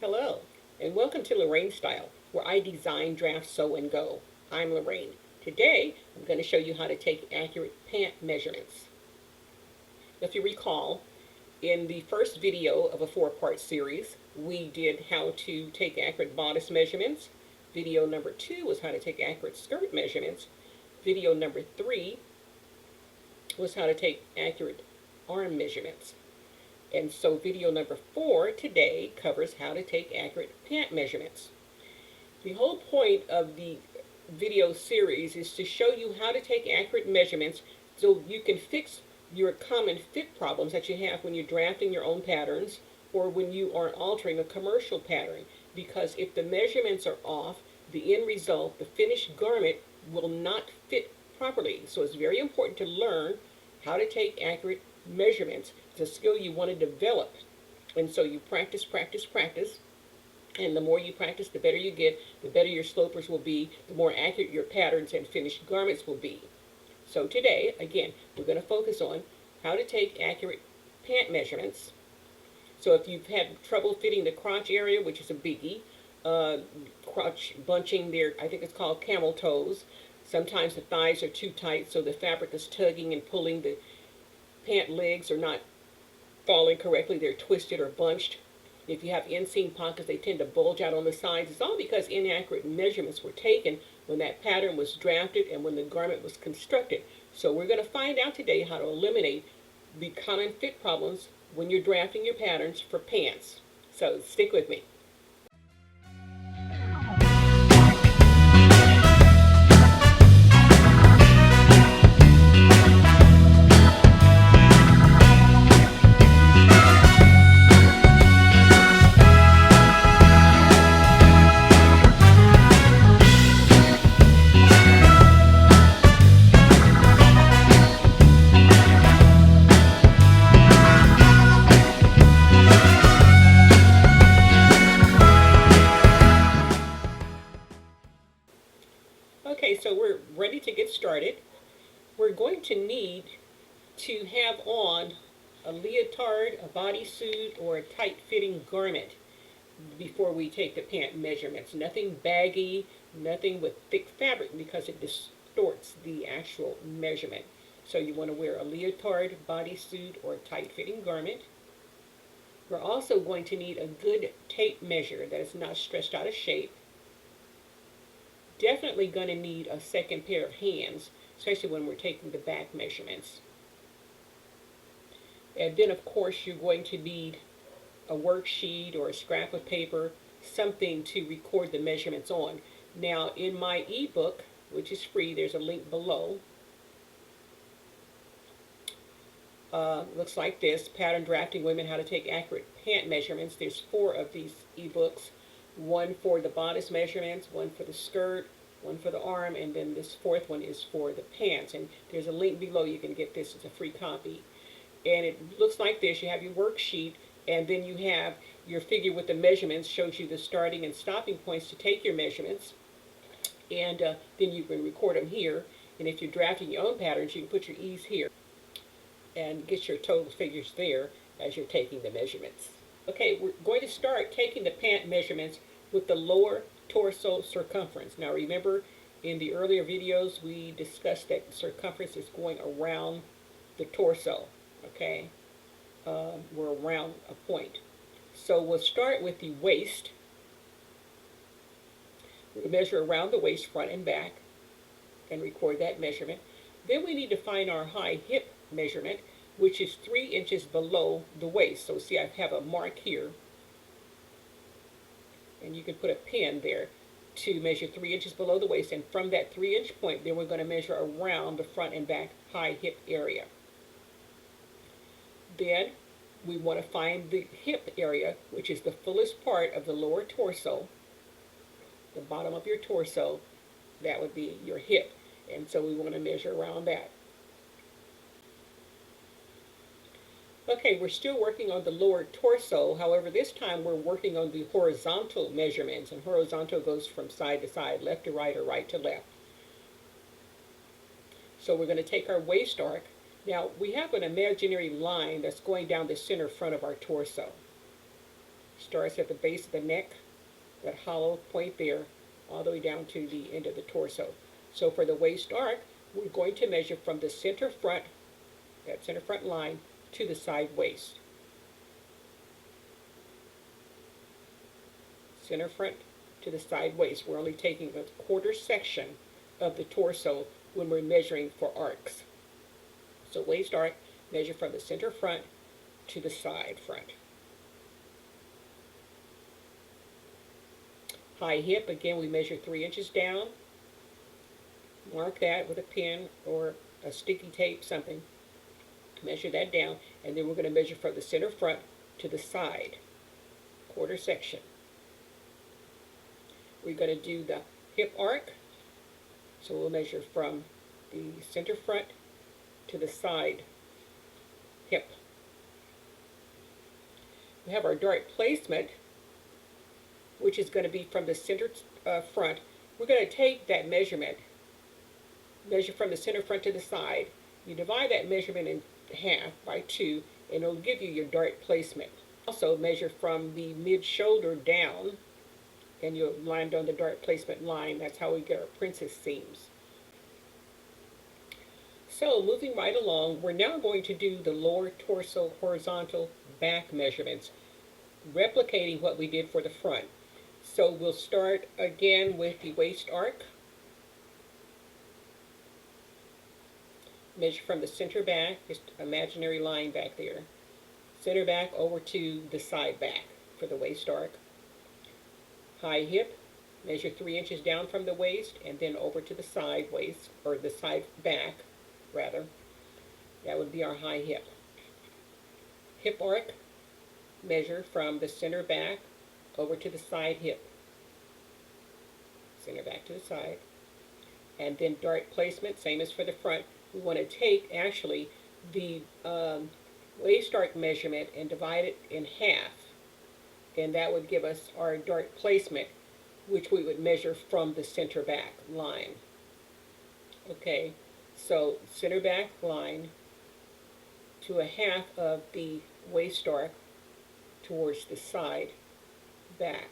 Hello, and welcome to Lorraine Style, where I design, draft, sew, and go. I'm Lorraine. Today, I'm going to show you how to take accurate pant measurements. If you recall, in the first video of a four-part series, we did how to take accurate bodice measurements. Video number 2 was how to take accurate skirt measurements. Video number 3 was how to take accurate arm measurements. And so video number 4 today covers how to take accurate pant measurements. The whole point of the video series is to show you how to take accurate measurements so you can fix your common fit problems that you have when you're drafting your own patterns or when you are altering a commercial pattern. Because if the measurements are off, the end result, the finished garment, will not fit properly. So it's very important to learn how to take accurate measurements. It's a skill you want to develop. And so you practice, practice, practice. And the more you practice, the better you get, the better your slopers will be, the more accurate your patterns and finished garments will be. So today, again, we're going to focus on how to take accurate pant measurements. So if you've had trouble fitting the crotch area, which is a biggie, crotch bunching there, I think it's called camel toes. Sometimes the thighs are too tight, so the fabric is tugging and pulling. The pant legs are not falling correctly. They're twisted or bunched. If you have inseam pockets, they tend to bulge out on the sides. It's all because inaccurate measurements were taken when that pattern was drafted and when the garment was constructed. So we're going to find out today how to eliminate the common fit problems when you're drafting your patterns for pants. So stick with me. Okay, so we're ready to get started. We're going to need to have on a leotard, a bodysuit, or a tight-fitting garment before we take the pant measurements. Nothing baggy, nothing with thick fabric because it distorts the actual measurement. So you want to wear a leotard, bodysuit, or a tight-fitting garment. We're also going to need a good tape measure that is not stretched out of shape. Definitely going to need a second pair of hands, especially when we're taking the back measurements. And then of course you're going to need a worksheet or a scrap of paper, something to record the measurements on. Now in my ebook, which is free, there's a link below. Looks like this, Pattern Drafting Women, How to Take Accurate Pant Measurements. There's 4 of these ebooks. One for the bodice measurements, one for the skirt, one for the arm, and then this 4th one is for the pants. And there's a link below. You can get this as a free copy. And it looks like this. You have your worksheet, and then you have your figure with the measurements, shows you the starting and stopping points to take your measurements. And then you can record them here. And if you're drafting your own patterns, you can put your ease here and get your total figures there as you're taking the measurements. Okay, we're going to start taking the pant measurements with the lower torso circumference. Now remember, in the earlier videos we discussed that circumference is going around the torso, okay? We're around a point. So we'll start with the waist. We'll measure around the waist, front and back, and record that measurement. Then we need to find our high hip measurement, which is 3 inches below the waist. So see, I have a mark here, and you can put a pin there to measure 3 inches below the waist. And from that 3-inch point, then we're going to measure around the front and back high hip area. Then we want to find the hip area, which is the fullest part of the lower torso, the bottom of your torso. That would be your hip. And so we want to measure around that. Okay, we're still working on the lower torso. However, this time we're working on the horizontal measurements. And horizontal goes from side to side, left to right, or right to left. So we're going to take our waist arc. Now, we have an imaginary line that's going down the center front of our torso. Starts at the base of the neck, that hollow point there, all the way down to the end of the torso. So for the waist arc, we're going to measure from the center front, that center front line, to the side waist. Center front to the side waist. We're only taking a quarter section of the torso when we're measuring for arcs. So waist arc, measure from the center front to the side front. High hip, again, we measure 3 inches down. Mark that with a pin or a sticky tape, something. Measure that down, and then we're going to measure from the center front to the side, quarter section. We're going to do the hip arc, so we'll measure from the center front to the side hip. We have our dart placement, which is going to be from the center front. We're going to take that measurement, measure from the center front to the side. You divide that measurement in half by 2, and it'll give you your dart placement. Also measure from the mid-shoulder down, and you'll line on the dart placement line. That's how we get our princess seams. So moving right along, we're now going to do the lower torso horizontal back measurements, replicating what we did for the front. So we'll start again with the waist arc. Measure from the center back, just imaginary line back there. Center back over to the side back for the waist arc. High hip, measure 3 inches down from the waist and then over to the side waist, or the side back rather. That would be our high hip. Hip arc, measure from the center back over to the side hip. Center back to the side. And then dart placement, same as for the front. We want to take actually the waist arc measurement and divide it in half. And that would give us our dart placement, which we would measure from the center back line. Okay, so center back line to a half of the waist arc towards the side back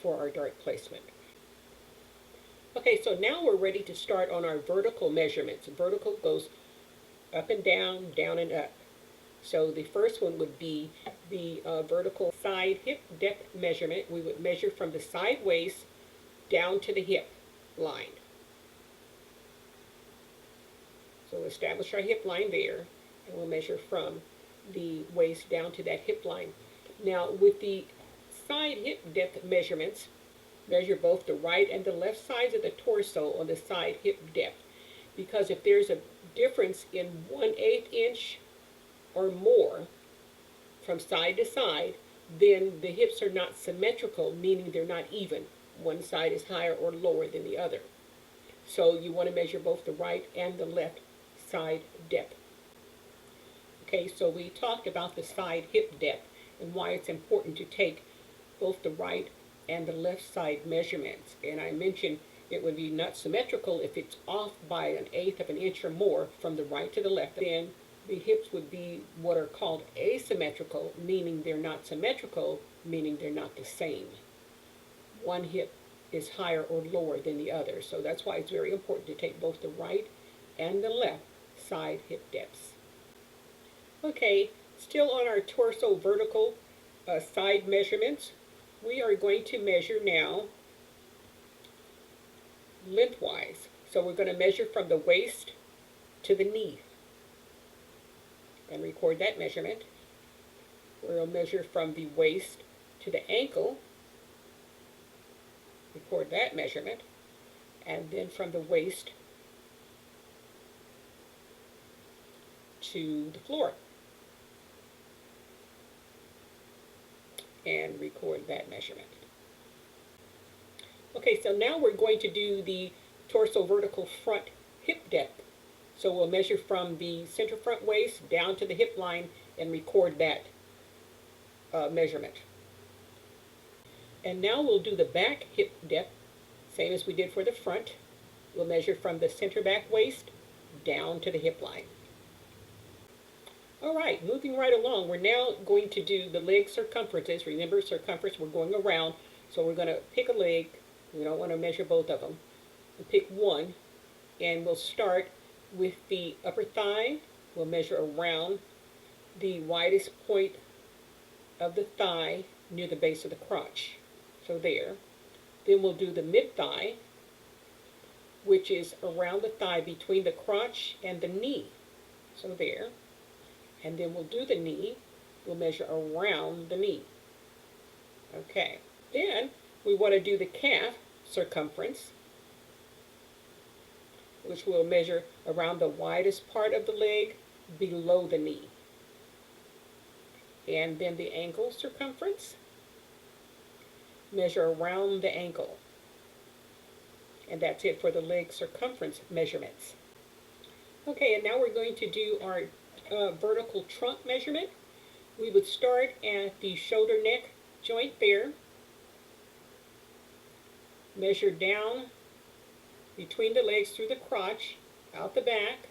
for our dart placement. Okay, so now we're ready to start on our vertical measurements. Vertical goes up and down, down and up. So the first one would be the vertical side hip depth measurement. We would measure from the side waist down to the hip line. So we'll establish our hip line there, and we'll measure from the waist down to that hip line. Now with the side hip depth measurements, measure both the right and the left sides of the torso on the side hip depth. Because if there's a difference in 1/8 inch or more from side to side, then the hips are not symmetrical, meaning they're not even. One side is higher or lower than the other. So you want to measure both the right and the left side depth. Okay, so we talked about the side hip depth and why it's important to take both the right and the left side measurements. And I mentioned it would be not symmetrical if it's off by 1/8 of an inch or more from the right to the left. Then the hips would be what are called asymmetrical, meaning they're not symmetrical, meaning they're not the same. One hip is higher or lower than the other. So that's why it's very important to take both the right and the left side hip depths. Okay, still on our torso vertical side measurements, we are going to measure now lengthwise. So we're going to measure from the waist to the knee and record that measurement. We'll measure from the waist to the ankle, record that measurement, and then from the waist to the floor and record that measurement. Okay, so now we're going to do the torso vertical front hip depth. So we'll measure from the center front waist down to the hip line and record that measurement. And now we'll do the back hip depth, same as we did for the front. We'll measure from the center back waist down to the hip line. All right, moving right along, we're now going to do the leg circumferences. Remember, circumference, we're going around. So we're going to pick a leg. We don't want to measure both of them. We'll pick one, and we'll start with the upper thigh. We'll measure around the widest point of the thigh near the base of the crotch. So there. Then we'll do the mid thigh, which is around the thigh between the crotch and the knee. So there. And then we'll do the knee. We'll measure around the knee. Okay. Then we want to do the calf circumference, which we'll measure around the widest part of the leg below the knee. And then the ankle circumference, measure around the ankle. And that's it for the leg circumference measurements. Okay, and now we're going to do our vertical trunk measurement. We would start at the shoulder neck joint there, measure down between the legs through the crotch, out the back,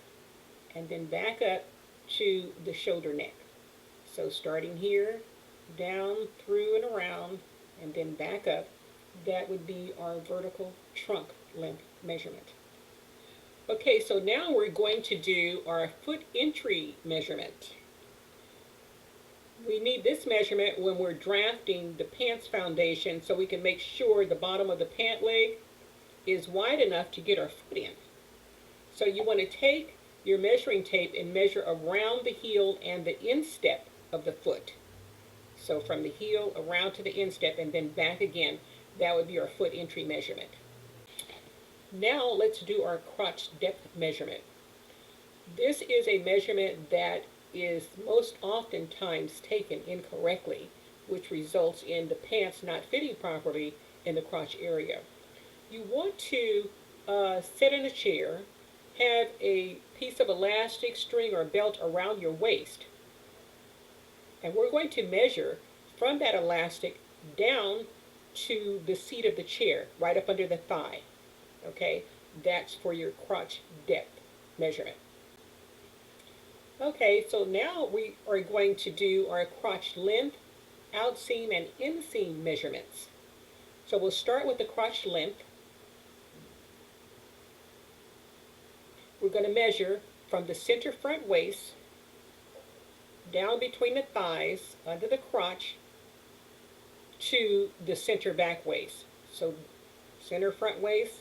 and then back up to the shoulder neck. So starting here, down, through, and around, and then back up, that would be our vertical trunk length measurement. Okay, so now we're going to do our foot entry measurement. We need this measurement when we're drafting the pants foundation so we can make sure the bottom of the pant leg is wide enough to get our foot in. So you want to take your measuring tape and measure around the heel and the instep of the foot. So from the heel around to the instep and then back again, that would be our foot entry measurement. Now let's do our crotch depth measurement. This is a measurement that is most oftentimes taken incorrectly, which results in the pants not fitting properly in the crotch area. You want to sit in a chair, have a piece of elastic, string, or belt around your waist, and we're going to measure from that elastic down to the seat of the chair, right up under the thigh. Okay, that's for your crotch depth measurement. Okay, so now we are going to do our crotch length, outseam, and inseam measurements. So we'll start with the crotch length. We're going to measure from the center front waist down between the thighs under the crotch to the center back waist. So center front waist,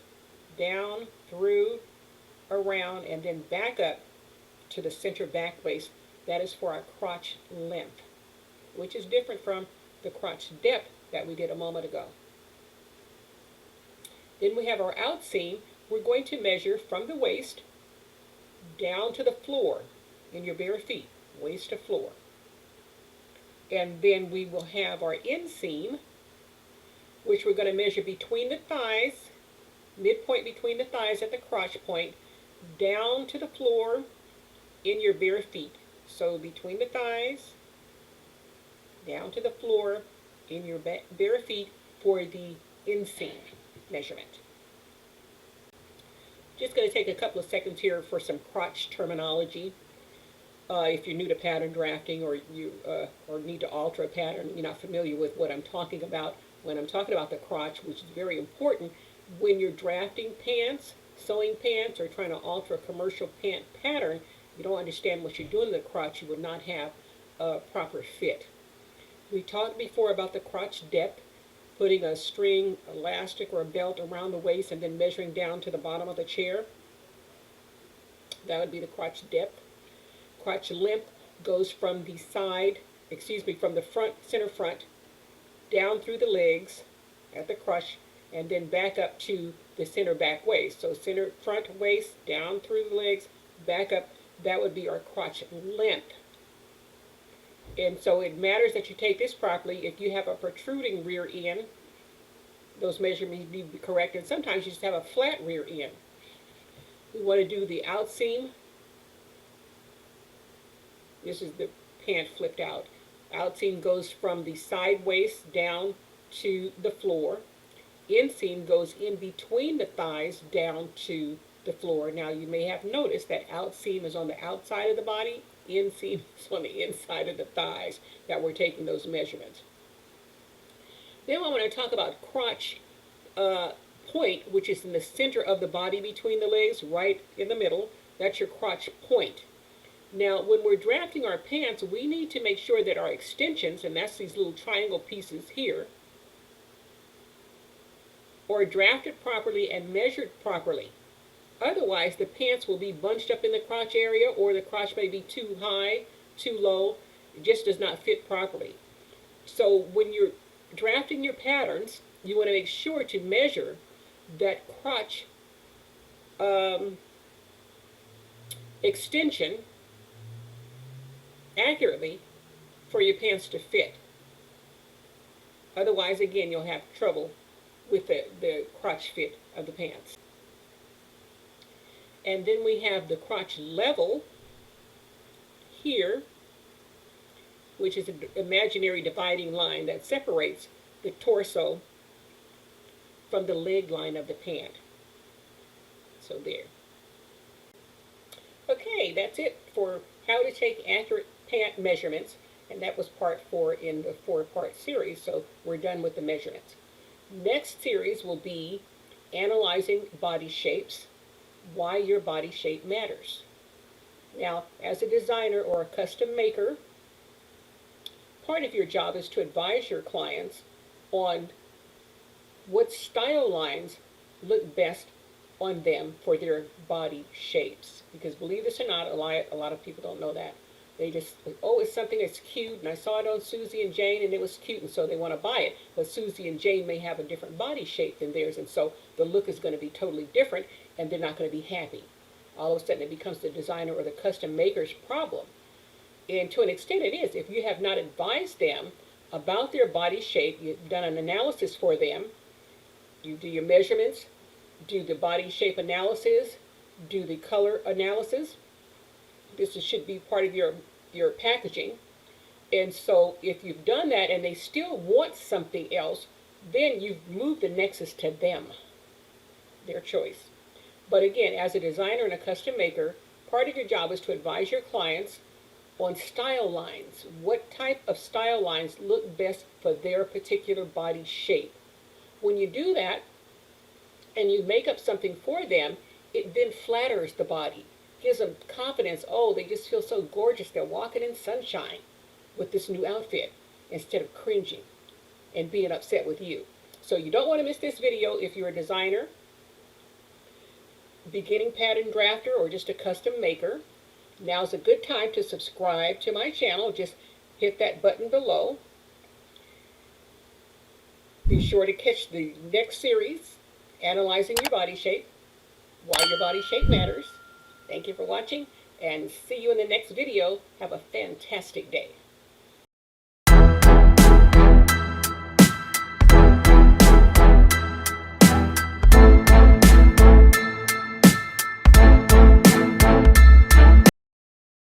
down, through, around, and then back up to the center back waist. That is for our crotch length, which is different from the crotch depth that we did a moment ago. Then we have our outseam. We're going to measure from the waist down to the floor in your bare feet, waist to floor. And then we will have our inseam, which we're going to measure between the thighs, midpoint between the thighs at the crotch point, down to the floor in your bare feet. So between the thighs, down to the floor in your bare feet for the inseam measurement. Just going to take a couple of seconds here for some crotch terminology. If you're new to pattern drafting or you or need to alter a pattern, you're not familiar with what I'm talking about when I'm talking about the crotch, which is very important when you're drafting pants, sewing pants, or trying to alter a commercial pant pattern. You don't understand what you're doing to the crotch, you would not have a proper fit. We talked before about the crotch depth, putting a string, elastic, or a belt around the waist and then measuring down to the bottom of the chair. That would be the crotch depth. Crotch length goes from the from the front, center front, down through the legs at the crotch, and then back up to the center back waist. So center front waist, down through the legs, back up. That would be our crotch length. And so it matters that you take this properly. If you have a protruding rear end, those measurements need to be correct. And sometimes you just have a flat rear end. We want to do the outseam. This is the pant flipped out. Outseam goes from the side waist down to the floor. Inseam goes in between the thighs down to the floor. Now you may have noticed that outseam is on the outside of the body, inseams on the inside of the thighs that we're taking those measurements. Then I want to talk about crotch point, which is in the center of the body between the legs, right in the middle. That's your crotch point. Now, when we're drafting our pants, we need to make sure that our extensions, and that's these little triangle pieces here, are drafted properly and measured properly. Otherwise, the pants will be bunched up in the crotch area, or the crotch may be too high, too low. It just does not fit properly. So when you're drafting your patterns, you want to make sure to measure that crotch extension accurately for your pants to fit. Otherwise, again, you'll have trouble with the crotch fit of the pants. And then we have the crotch level here, which is an imaginary dividing line that separates the torso from the leg line of the pant. So there. Okay, that's it for how to take accurate pant measurements, and that was part 4 in the 4-part series, so we're done with the measurements. Next series will be analyzing body shapes, why your body shape matters. Now, as a designer or a custom maker, part of your job is to advise your clients on what style lines look best on them for their body shapes. Because believe this or not, a lot of people don't know that. They just, oh, it's something that's cute, and I saw it on Susie and Jane, and it was cute, and so they want to buy it. But Susie and Jane may have a different body shape than theirs, and so the look is going to be totally different, and they're not going to be happy. All of a sudden, it becomes the designer or the custom maker's problem. And to an extent, it is. If you have not advised them about their body shape, you've done an analysis for them, you do your measurements, do the body shape analysis, do the color analysis. This should be part of your packaging. And so if you've done that and they still want something else, then you've moved the nexus to them, their choice. But again, as a designer and a custom maker, part of your job is to advise your clients on style lines. What type of style lines look best for their particular body shape? When you do that and you make up something for them, it then flatters the body. Gives them confidence. Oh, they just feel so gorgeous. They're walking in sunshine with this new outfit instead of cringing and being upset with you. So you don't want to miss this video if you're a designer, beginning pattern drafter, or just a custom maker. Now's a good time to subscribe to my channel. Just hit that button below. Be sure to catch the next series, Analyzing Your Body Shape, Why Your Body Shape Matters. Thank you for watching, and see you in the next video. Have a fantastic day.